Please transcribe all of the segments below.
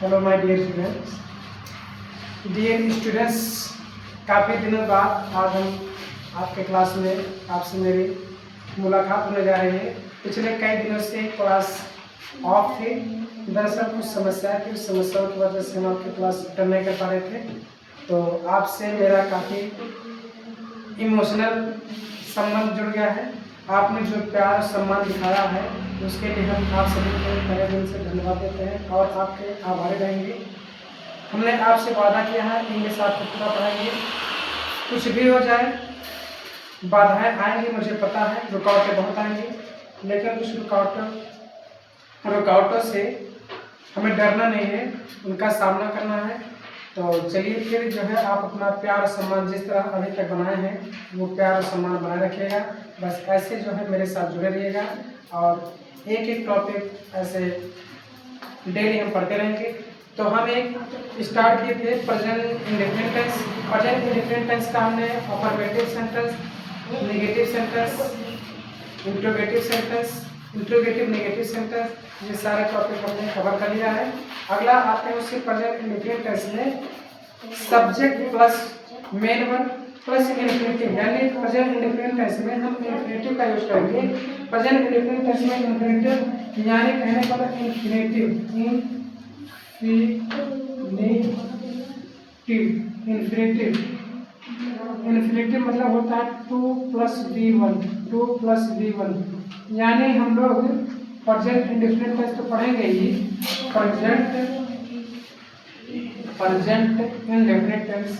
Hello my dear students. काफ़ी दिनों बाद आज हम आपके क्लास में आपसे मेरी मुलाकात होने जा रही है। पिछले कई दिनों से क्लास ऑफ थे। दरअसल कुछ समस्या थी, उस समस्याओं की वजह से हम आपकी क्लास अटेंड नहीं कर पा रहे थे। तो आपसे मेरा काफ़ी इमोशनल संबंध जुड़ गया है। आपने जो प्यार और सम्मान दिखाया है उसके लिए हम आप सभी को तहे दिल से धन्यवाद देते हैं और आपके आभारी रहेंगे। हमने आपसे वादा किया है इंग्लिश आपको पूरा पढ़ाएंगे। कुछ भी हो जाए, बाधाएं आएंगी, मुझे पता है, रुकावटें बहुत आएंगी, लेकिन कुछ रुकावटों से हमें डरना नहीं है, उनका सामना करना है। तो चलिए फिर जो है आप अपना प्यार और सम्मान जिस तरह अभी तक बनाए हैं वो प्यार और सम्मान बनाए रखिएगा। बस ऐसे जो है मेरे साथ जुड़े रहिएगा और एक एक टॉपिक ऐसे डेली हम पढ़ते रहेंगे। तो हम एक स्टार्ट किए थे present indefinite tense. Present indefinite tense का हमने affirmative sentence, negative sentence, interrogative sentence, interrogative negative sentence, ये सारे टॉपिक हमने कवर कर लिया है। अगला आते हैं उससे प्रेजेंट इंडेफिनिट टेंस में subject plus main verb plus infinitive, यानी प्रेजेंट इंडेफिनिट टेंस में हम इन्फिनिटिव का यूज करेंगे। प्रेजेंट इंडेफिनिट टेंस में इन्फिनिटिव यानी कहने का मतलब इन्फिनिटिव मतलब होता है 2+v1 यानी हम लोग प्रेजेंट इंडेफिनिट टेंस तो पढ़ेंगे ही। Present indefinite tense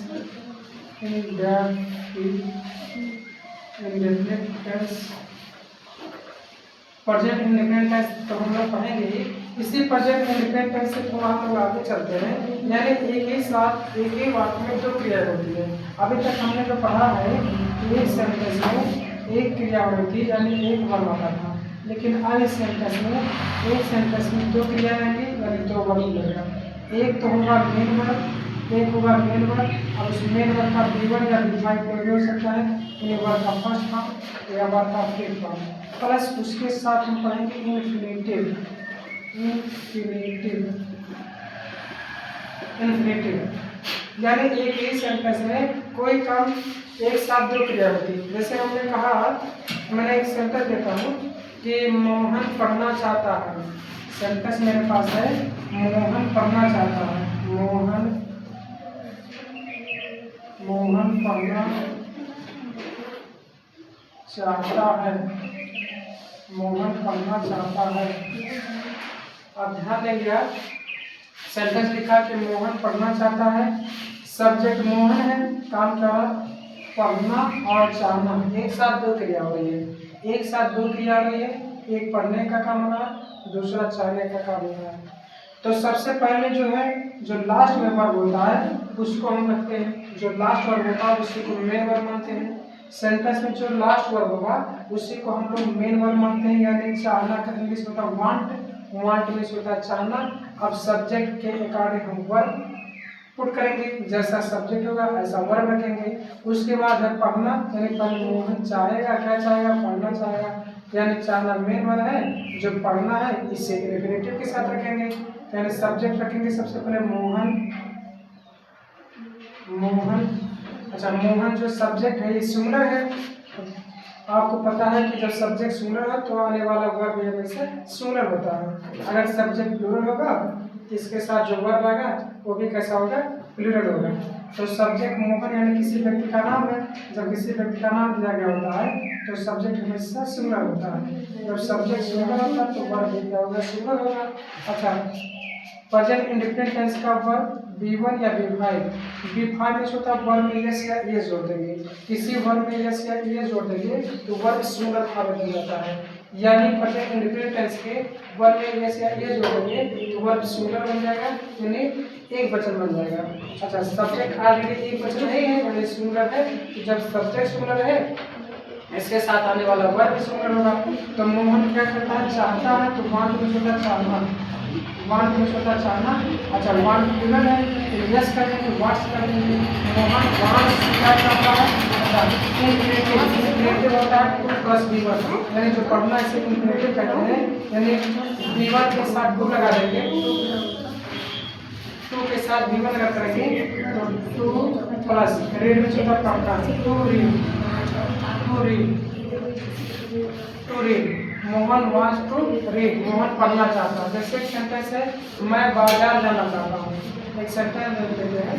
present indefinite tense तो हम लोग पढ़ेंगे ही। इसी प्रेजेंट इंडेफिनिट टेंस से थोड़ा हम लोग आगे चलते हैं, यानी एक ही वाक्य में दो क्रिया होती है। अभी तक हमने जो पढ़ा है एक सेंटेंस में एक क्रिया होती थी, यानी एक वर्ब आता था, लेकिन अब इस सेंटेंस में दो क्रिया आएंगी, यानी दो वर्ब मिलेगा। एक तो होगा मेन वर्ब, एक होगा मेन वर्ब। अब उस मेन वर्ब का V1 या V5 कोई भी हो सकता है, यानी वर्ब का फर्स्ट फॉर्म या वर्ब का सेकंड फॉर्म, प्लस उसके साथ हम पढ़ेंगे इन्फिनिटिव, यानी एक ही सेंटेंस में कोई काम एक साथ दो क्रिया होती है। जैसे हमने कहा, मैंने एक सेंटेंस देता हूँ कि मोहन पढ़ना चाहता है। सेंटेंस मेरे पास है मोहन पढ़ना चाहता है। मोहन पढ़ना चाहता है। मोहन पढ़ना चाहता है। अब ध्यान देंगे आप, सेंटेंस लिखा कि मोहन पढ़ना चाहता है, सब्जेक्ट मोहन है, काम क्या पढ़ना और चाहना, एक साथ दो क्रिया हो रही है। एक साथ दो क्रिया हो रही है, एक पढ़ने का काम हो रहा है, दूसरा चाहने का काम हो रहा है। तो सबसे पहले जो है जो लास्ट में वर्ब होता है उसको हम रखते हैं, जो लास्ट वर्ब होता है उसी को मेन वर्ब मानते हैं। सेंटेंस में जो लास्ट वर्ब होगा उसी को हम लोग मेन वर्ब मानते हैं, यानी चाहना का इंग्लिश होता है वांट इंग्लिश होता है चाहना। अब सब्जेक्ट के अकॉर्डिंग हम वर्ब पुट करेंगे, जैसा सब्जेक्ट होगा ऐसा वर्ब रखेंगे। उसके बाद है पढ़ना, यानी मोहन चाहेगा, क्या चाहेगा, पढ़ना चाहेगा, यानी चाहना मेन वर्ब है, जो पढ़ना है इसे इन्फिनिटिव के साथ रखेंगे, यानी सब्जेक्ट रखेंगे सबसे पहले मोहन। अच्छा, मोहन जो सब्जेक्ट है ये सिंगुलर है। आपको पता है कि जब सब्जेक्ट सिंगुलर है तो आने वाला वर्ब हमेशा सिंगुलर होता है। अगर सब्जेक्ट प्लूरल होगा तो इसके साथ जो वर्ब आएगा वो भी कैसा होगा, प्लूरल होगा। तो सब्जेक्ट मोहन यानी किसी व्यक्ति का नाम है। जब किसी व्यक्ति का नाम दिया गया होता है तो सब्जेक्ट हमेशा सिंगुलर होता है। जब सब्जेक्ट सिंगुलर होता है तो वर्ब भी क्या होगा, सिंगुलर होगा। अच्छा, प्रेजेंट इंडेफिनिट टेंस का वर्ब V1 या V5 में होता है, वर्ब में यस या ये जोड़ देंगे। किसी वर्ब में यस या ये जोड़ देंगे तो वर्ब सिंगुलर फॉर्म में जाता है, यानी प्रेजेंट इंडेफिनिट टेंस के वर्ब में यस या ये जोड़ देंगे तो वर्ब सिंगुलर बन जाएगा, यानी एक वचन बन जाएगा। अच्छा, सब्जेक्ट ऑलरेडी एक वचन नहीं है, यानी सिंगुलर है, तो जब सब्जेक्ट सिंगुलर है इसके साथ आने वाला वर्ब सिंगुलर होगा। तो मोहन क्या करता है, चाहता है, तो वांट में होता है चाहना, वांट में होता है चाहना। अच्छा, वांट प्लूरल है तो यस करेंगे, वाट्स करेंगे। मोहन वांट्स क्या चाहता है। अच्छा, इन्फिनिटिव होता है 2+v1, यानी जो पढ़ना इसे इन्फिनिटिव कहते हैं, यानी v1 के साथ 2 लगा देंगे साथ V1 अगर करेंगे तो 2 प्लस रीड में चौथा काम का 2 read Mohan wants to read, Mohan पढ़ना चाहता है। जैसे एक सेंटेंस है मैं बाजार जाना चाहता हूँ, एक सेंटेंस देते हैं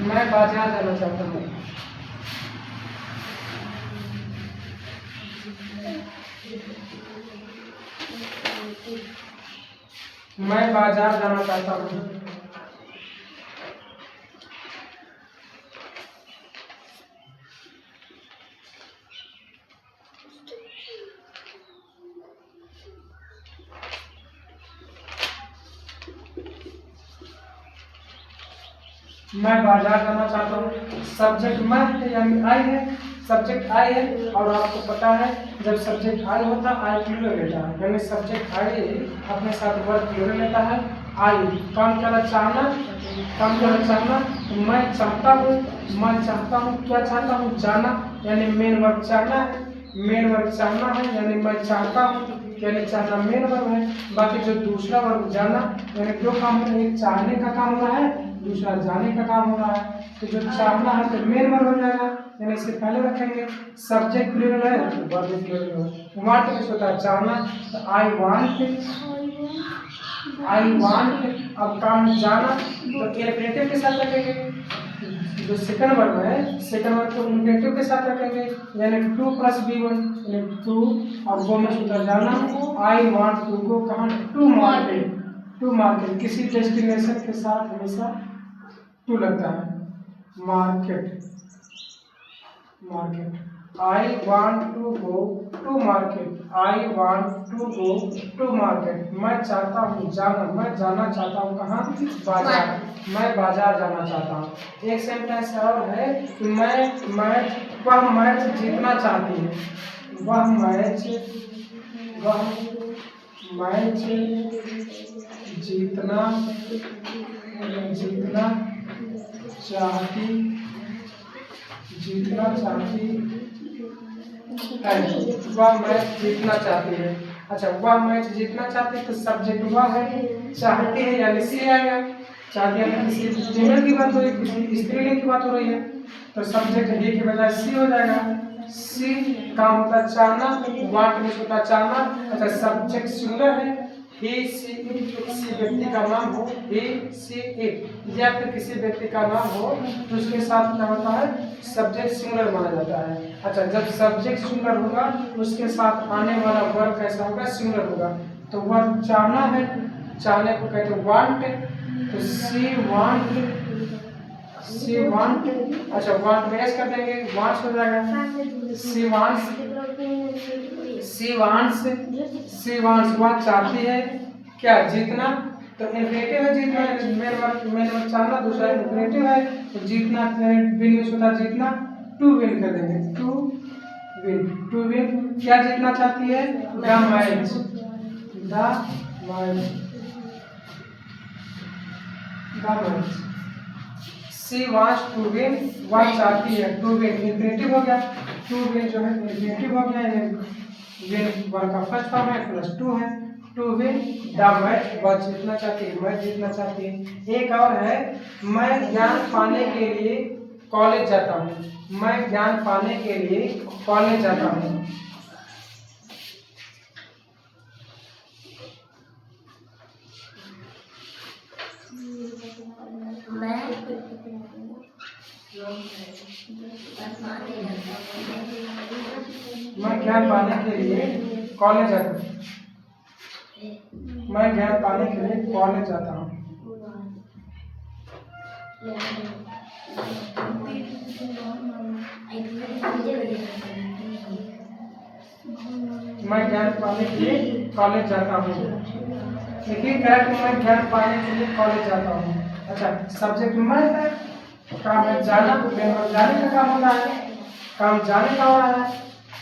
मैं बाजार जाना चाहता हूँ। मैं बाजार जाना चाहता हूँ। मैं बाजार जाना चाहता हूँ। सब्जेक्ट मैं है यानी आई है, सब्जेक्ट आई है और आपको पता है जब सब्जेक्ट आई होता है आई प्लूरल लेता है, यानी सब्जेक्ट आई अपने साथ वर्ब प्लूरल लेता है। आई काम करना चाहना, काम करना चाहना, मैं चाहता हूँ, मैं चाहता हूँ, क्या चाहता हूँ, जाना, यानी मेन वर्ब चाहना है, मेन वर्ब चाहना है यानी मैं चाहता हूँ, यानी चाहना मेन वर्ब है। बाकी जो दूसरा वर्ब जाना, यानी दो काम है, एक चाहने का काम हो रहा है, दूसरा जाने का काम हो रहा है। तो जो चाहना है तो मेन वर्ब हो जाएगा, यानी इससे पहले रखेंगे। सब्जेक्ट प्लूरल है तो वर्ब प्लूरल है। वांट किस होता है चाहना, तो आई वांट। अब काम जाना तो इन्फिनेटिव के साथ रखेंगे। जो सेकंड वर्ब है, सेकंड वर्ब को इन्फिनेटिव के साथ रखेंगे, यानी 2 प्लस B1 यानी 2 और गो में होता जाना। आई वांट टू गो कहाँ, टू मार्केट, टू मार्केट किसी डेस्टिनेशन के साथ हमेशा टू लगता है, market, market. I want to go to market, I want to go to market. मैं चाहता हूँ जाना, मैं जाना चाहता हूँ कहाँ, बाजार, मैं बाजार जाना चाहता हूँ। एक सेंटेंस और है कि वह मैच जीतना चाहती है, वह मैच जीतना चाहती है, वह मैच जीतना चाहती है। अच्छा वह मैच जीतना चाहती है तो सब्जेक्ट वह है, चाहती है यानी सी आएगा, चाहती है किसी जेंडर की बात हो रही है, किसी स्त्रीलिंग की बात हो रही है तो सब्जेक्ट हे की बजाय सी हो जाएगा। सी काम होता चाहना, वांट में होता चाहना। अच्छा सब्जेक्ट सिंगुलर है, ही सी इट, किसी व्यक्ति का नाम हो, ही सी इट या फिर किसी व्यक्ति का नाम हो तो उसके साथ क्या होता है, सब्जेक्ट सिंगुलर माना जाता है। अच्छा जब सब्जेक्ट सिंगुलर होगा तो उसके साथ आने वाला वर्ब कैसा होगा, सिंगुलर होगा। तो वर्ब चाहना है, चाहने को कहते हैं वांट, तो सी वांट। अच्छा वांट में एस कर देंगे, वांट्स हो जाएगा, सी वांट्स वह चाहती है क्या, जीतना। तो इन्फिनेटिव है जीतना, मेन वर्ब चाहना, दूसरा इन्फिनेटिव है तो जीतना विन में होता जीतना, टू विन कर देंगे, टू विन क्या जीतना चाहती है, the match, she wants to win, वह चाहती है टू विन, इन्फिनेटिव हो गया, टू विन जो है इन्फिनेटिव हो गया, विन वर्ब का फर्स्ट फॉर्म है प्लस टू है, टू विन द मैच, वह जीतना चाहती है, मैच जीतना चाहती है। एक और है मैं ज्ञान पाने के लिए कॉलेज जाता हूँ, मैं ज्ञान पाने के लिए कॉलेज जाता हूँ। मैं ज्ञान पाने के लिए कॉलेज जाता हूँ, मैं ज्ञान पाने के लिए कॉलेज जाता हूँ। मैं ज्ञान पाने के लिए कॉलेज जाता हूँ। देखिए करेक्ट, मैं ज्ञान पाने के लिए कॉलेज जाता हूँ। अच्छा सब्जेक्ट मैं है, काम है जाना, तो जाने का काम होता है, काम जाने का हो रहा है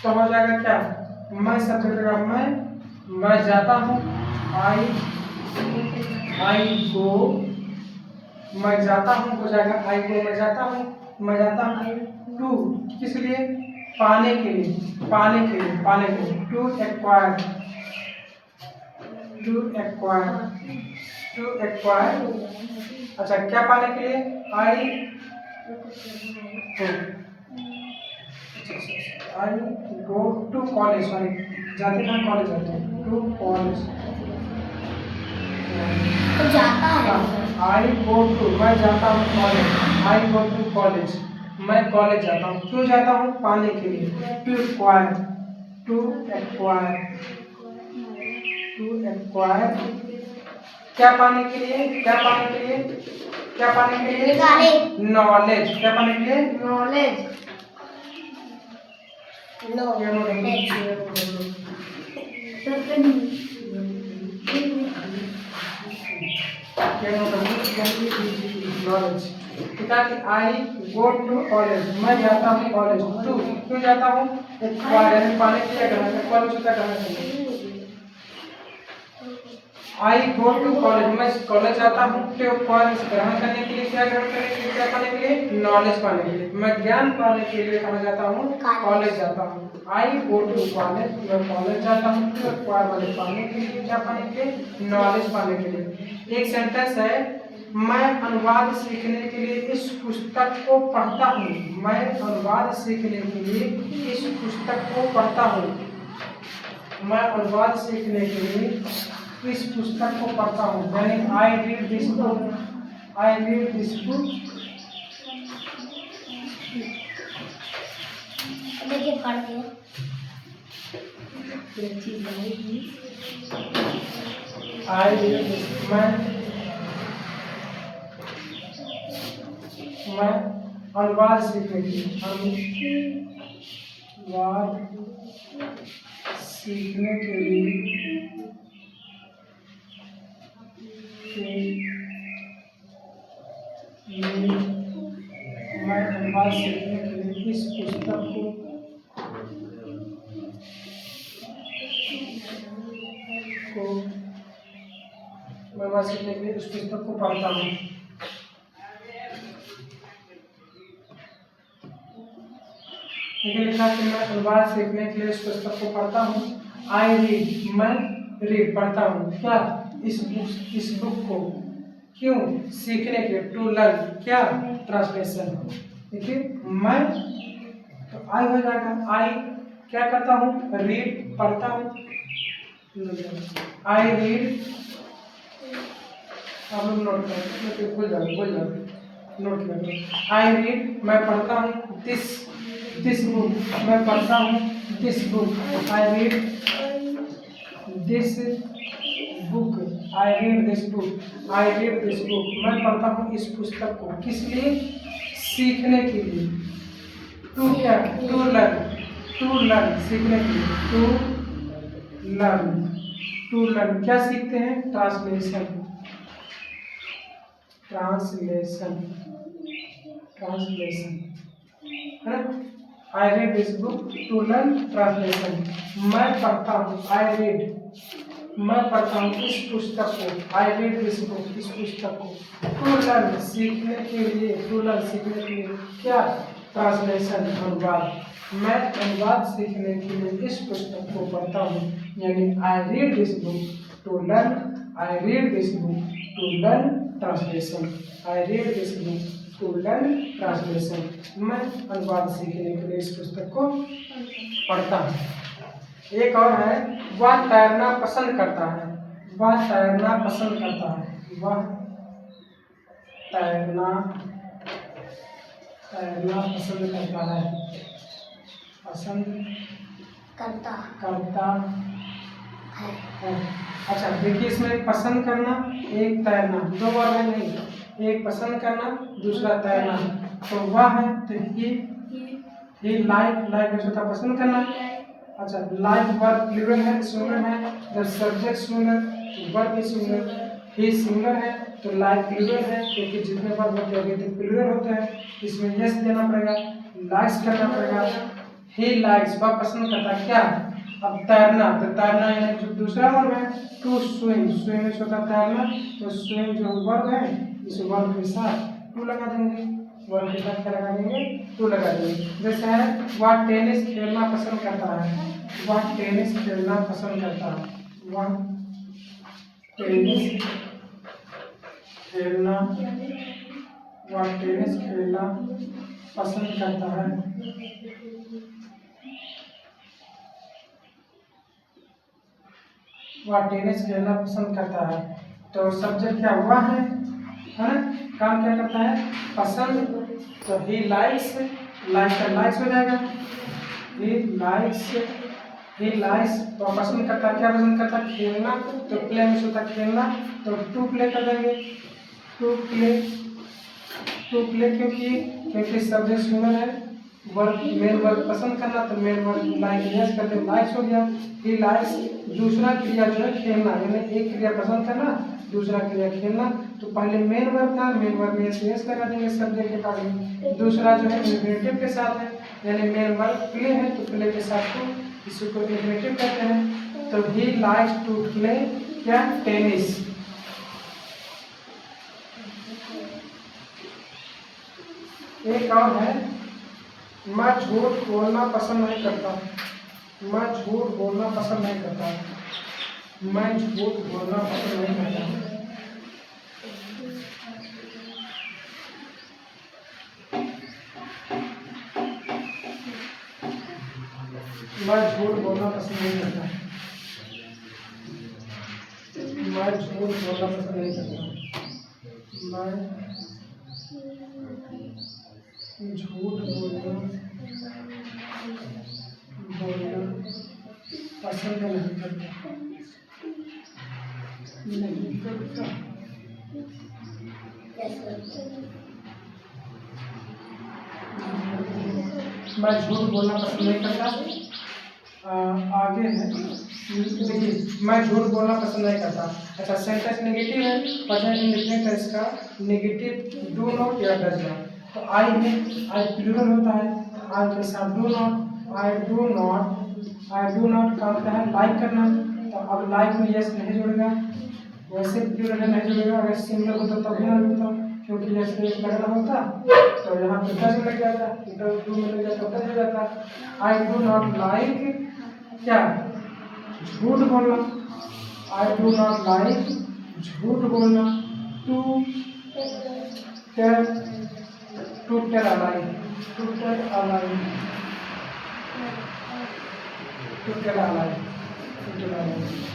तो हो जाएगा क्या, मैं सब्जेक्ट का मैं जाता हूँ, आई गो, मैं जाता हूँ हो जाएगा आई गो, मैं जाता हूँ टू, किस लिए, पाने के लिए, टू एक्वायर, टू एक्वायर, अच्छा क्या पाने के लिए, आई गो टू कॉलेज, सॉरी जाते हैं कॉलेज जाते हैं, टू कॉलेज, जाता है। आई गो टू, मैं जाता हूँ college, I go to college, मैं कॉलेज जाता हूँ, क्यों जाता हूँ, पाने के लिए, to acquire, to acquire, to acquire, क्या पाने के लिए, क्या पाने के लिए, क्या पाने के लिए, नॉलेज, क्या पाने के लिए, knowledge, knowledge, I go to college, मैं जाता हूँ कॉलेज, टू क्यों जाता हूँ, एक्वायर पाने के लिए, ग्रहण कॉलेज होता है ग्रहण के लिए, आई गो टू कॉलेज, मैं कॉलेज जाता हूँ, टू कॉलेज ग्रहण करने के लिए, क्या ग्रहण करने के लिए, क्या पाने के लिए, नॉलेज पाने के लिए, मैं ज्ञान पाने के लिए कहाँ जाता हूँ, कॉलेज जाता हूँ, आई गो टू कॉलेज, मैं कॉलेज जाता हूँ, टू एक्वायर वाले पाने के लिए, क्या पाने के लिए, नॉलेज पाने के लिए। एक सेंटेंस है, मैं अनुवाद सीखने के लिए इस पुस्तक को पढ़ता हूँ, मैं अनुवाद सीखने के लिए इस पुस्तक को पढ़ता हूँ, मैं अनुवाद सीखने के लिए इस पुस्तक को पढ़ता हूँ, यानी I read this book, I read this book, देखिए पढ़ दिया, आई रीड दिस, मैं अनुवाद सीखने के लिए, अनुवाद सीखने के लिए मैं अनुवाद सीखने के लिए इस पुस्तक को मैं अनुवाद सीखने के लिए उस पुस्तक को पढ़ता हूँ। लिखा कि मैं अनुवाद सीखने के लिए इस पुस्तक को पढ़ता हूँ, आई रीड, मैं रीड पढ़ता हूँ, क्या इस बुक को, क्यों, सीखने के लिए, टू लर्न, क्या, ट्रांसलेशन, देखिए मैं, तो आई हो जाएगा, आई क्या करता हूँ, रीड पढ़ता हूँ, आई रीड, आप लोग नोट करें, भूल जाओ नोट करें, आई रीड मैं पढ़ता हूँ, दिस बुक मैं पढ़ता हूँ, this book, I read this book, I read this book, I read this book, मैं पढ़ता हूँ इस पुस्तक को, किस लिए, सीखने के लिए, टू क्या, टू लर्न सीखने के लिए, टू लर्न क्या सीखते हैं, ट्रांसलेशन, है ना, I read this book to learn translation, मैं पढ़ता हूँ, आई रीड मैं पढ़ता हूँ इस पुस्तक को, आई रीड दिस बुक इस पुस्तक को, टू लर्न सीखने के लिए, टू लर्न सीखने के लिए, क्या, ट्रांसलेशन अनुवाद, मैं अनुवाद सीखने के लिए इस पुस्तक को पढ़ता हूँ, यानी I read this book to learn, I read this book to learn translation, I read this book to learn translation, मैं अनुवाद सीखने के लिए इस पुस्तक को पढ़ता हूँ। एक और है, वह तैरना पसंद करता है, वह तैरना पसंद करता है, वह तैरना पसंद करता है, पसंद करता है। अच्छा देखिए, इसमें पसंद करना, एक तैरना, दो वर्ब है नहीं, एक पसंद करना, दूसरा तैरना, तो वह है, तो ही लाइक होता पसंद करना। अच्छा लाइक वर्ब प्लूरल है, सिंगुलर है, जब सब्जेक्ट सिंगुलर वर्ब भी सिंगुलर, ही सिंगुलर है तो लाइक प्लूरल है, क्योंकि जितने वर्ब होते हैं तो प्लूरल होते हैं, इसमें यस देना पड़ेगा, लाइक्स करना पड़ेगा, ही लाइक्स वह पसंद करता है क्या, अब तैरना, तो तैरना यानी जो दूसरा वर्ब है, टू स्विम, स्विम से होता है तैरना, तो स्विम जो वर्ब है इस वर्ब के साथ टू लगा देंगे, वर्ब के साथ क्या लगा देंगे, टू लगा देंगे। जैसे है वह टेनिस खेलना पसंद करता है, वह टेनिस खेलना पसंद करता है, वह टेनिस खेलना, वह टेनिस खेलना पसंद करता है। वह टेनिस खेलना पसंद करता है। तो सब्जेक्ट क्या हुआ है ना? काम क्या करता है? पसंद। तो ही लाइक्स, लाइक का लाइक्स हो जाएगा। ही लाइक्स तो पसंद करता है। क्या पसंद करता है? खेलना। तो प्ले में होता है खेलना, तो टू प्ले कर देंगे। टू प्ले क्योंकि सब्जेक्ट सुनर है। वर्क, मेन वर्क पसंद करना, तो मेन वर्क लाइक यस करते लाइक्स हो गया। ही लाइक्स दूसरा क्रिया जो है खेलना, यानी एक क्रिया पसंद करना, दूसरा क्रिया खेलना। तो पहले मेन वर्क था, मेन वर्क में यस लगा देंगे सब्जेक्ट के अकॉर्डिंग। दूसरा जो है इन्फिनेटिव के साथ है, यानी मेन वर्क प्ले है तो प्ले के साथ को इसी को इन्फिनेटिव कहते हैं। तो ही लाइक्स टू प्ले क्या? टेनिस। एक और है, मैं झूठ बोलना पसंद नहीं करता। मैं झूठ बोलना पसंद नहीं करता। मैं झूठ बोलना पसंद नहीं करता। मैं झूठ बोलना पसंद नहीं करता। मैं झूठ बोलना पसंद नहीं करता। मैं झूठ बोलना पसंद नहीं करता। नहीं करता। मैं झूठ बोलना पसंद नहीं करता। आगे है, देखिए मैं झूठ बोलना पसंद नहीं करता। अच्छा, सेंटेंस नेगेटिव है, वजह इंडिफिनिट है इसका। नेगेटिव डू नॉट या डज नॉट। तो आई है, आई प्लूरल होता है, आई के साथ do not. I do not का होता है लाइक करना। तो अब लाइक में यस नहीं जुड़ेगा, वैसे प्लूरल है नहीं जुड़ेगा। अगर सिंगुलर होता तब भी ना जुड़ता, क्योंकि यस लगना होता तो यहाँ पे डज लग जाता, डू में लग जाता, डज हो जाता। आई डू नॉट लाइक क्या? झूठ बोलना। आई डू नॉट लाइक झूठ बोलना। To tell a lie.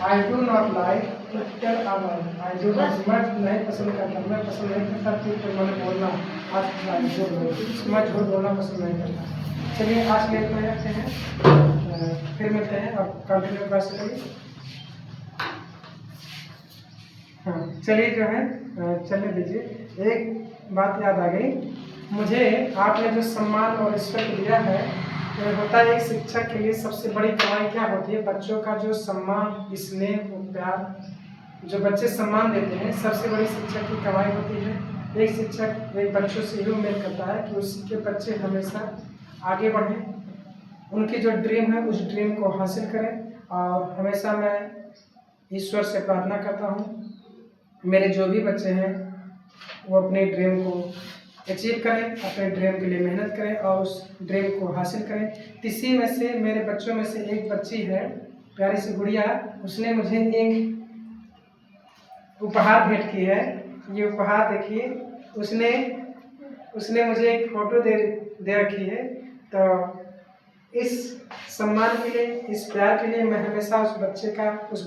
I do not like to tell a lie. I do not, मैं नहीं पसंद करता, मैं पसंद नहीं करता झूठ बोलना। मैं झूठ बोलना पसंद नहीं करता। चलिए आज के लिए रखते हैं, फिर मिलते हैं। अब कंटिन्यू क्लास करिए। हाँ चलिए, जो है चलने दीजिए। एक बात याद आ गई मुझे, आपने जो सम्मान और रिस्पेक्ट दिया है, ये होता है एक शिक्षक के लिए सबसे बड़ी कमाई क्या होती है? बच्चों का जो सम्मान, स्नेह और प्यार जो बच्चे सम्मान देते हैं, सबसे बड़ी शिक्षक की कमाई होती है। एक शिक्षक एक बच्चों से ये उम्मीद करता है कि उसके बच्चे हमेशा आगे बढ़ें, उनकी जो ड्रीम है उस ड्रीम को हासिल करें। और हमेशा मैं ईश्वर से प्रार्थना करता हूँ मेरे जो भी बच्चे हैं वो अपने ड्रीम को अचीव करें, अपने ड्रीम के लिए मेहनत करें और उस ड्रीम को हासिल करें। इसी में से मेरे बच्चों में से एक बच्ची है, प्यारी सी गुड़िया, उसने मुझे एक उपहार भेंट की है। ये उपहार देखिए, उसने मुझे एक फ़ोटो दे रखी है। तो इस सम्मान के लिए, इस प्यार के लिए मैं हमेशा उस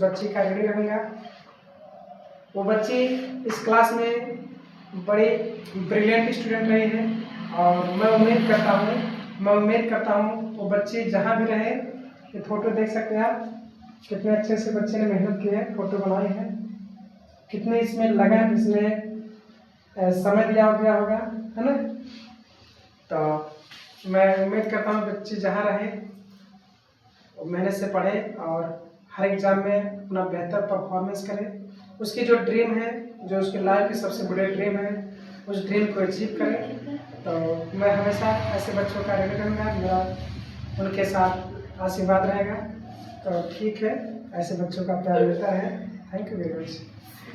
बच्ची का ऋणी रहूँगा। वो बच्ची इस क्लास में बड़ी ब्रिलियंट स्टूडेंट रही है और मैं उम्मीद करता हूँ वो बच्ची जहाँ भी रहे। ये फ़ोटो देख सकते हैं आप, कितने अच्छे से बच्चे ने मेहनत की है, फ़ोटो बनाई है, कितने इसमें लगन, इसमें समय दिया गया होगा, है ना। तो मैं उम्मीद करता हूँ बच्ची जहाँ रहे मेहनत से पढ़े और हर एग्ज़ाम में अपना बेहतर परफॉर्मेंस करे। उसकी जो ड्रीम है, जो उसकी लाइफ की सबसे बड़ी ड्रीम है, उस ड्रीम को अचीव करें। तो मैं हमेशा ऐसे बच्चों का ऋणी रहूँगा, मेरा उनके साथ आशीर्वाद रहेगा। तो ठीक है, ऐसे बच्चों का प्यार मिलता है। Thank you very much.